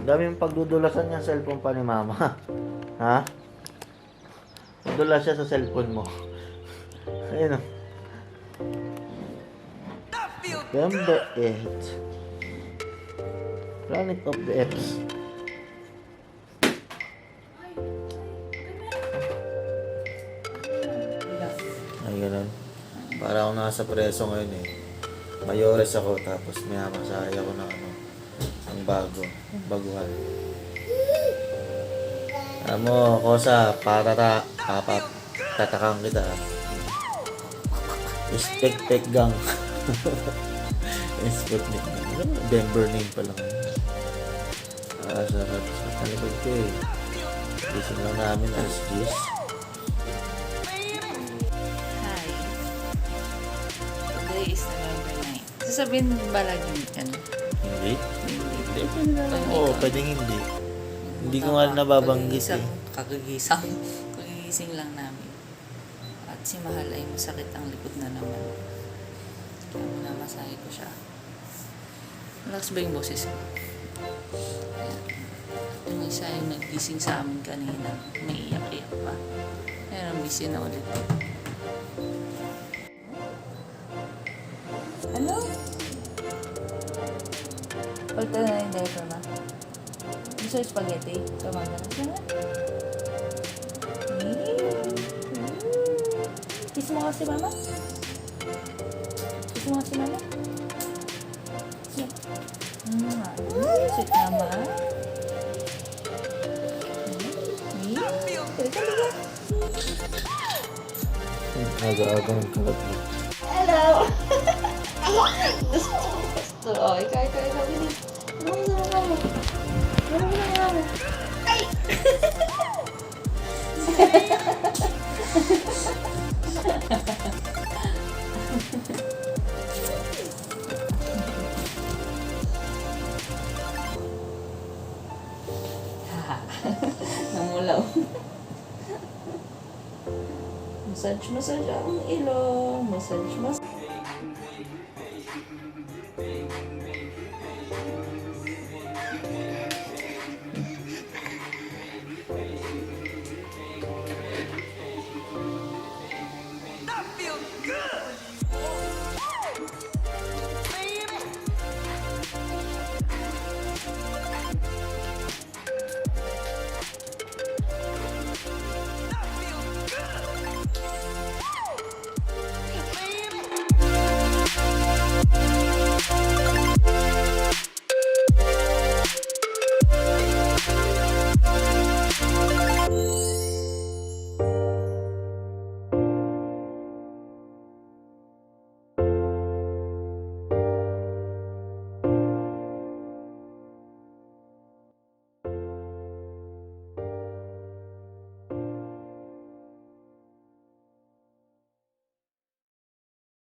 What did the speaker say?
Dami yung pagdudulasan yung cellphone pa ni mama. Ha? Dulas siya sa cellphone mo. Ayun o. November 8. Planet of the Apes. Ay, ganun. Para ako nasa preso ngayon eh. Mayores ako, tapos may masaya ako ng ano, ang baguhan. Alam mo, Kosa, tatakang kita. Spek gang. Sputnik. Denver name pa lang. Sarap sa talibag ko eh. Gising lang namin alas 10. Hi. Today is November 9. Sasabihin ba lagi yan? Hindi? Hindi, pwede naman. Oo, pwedeng hindi. Hindi ko nga nababanggit eh. Kagigising lang namin. At si Mahal ay masakit ang likod na naman. Kaya minamasahe ko siya. Relax ba yung boses ko? Ayan. Yung isa yung naggising sa amin kanina. May iyak-iyak pa. Ayan, busy na ulit. Ano? Pagka na yung diaper ma. Gusto yung spaghetti? Tumaga na siya na. Kiss mo kasi mama? Kiss mo kasi mama? Sweet. Sweet naman. Nag-aagang kalat mo. Hello! Gusto. Oh, ikaw. Bilis. Ano mo? Ay! Namulaw. Massage ang ilong. Massage.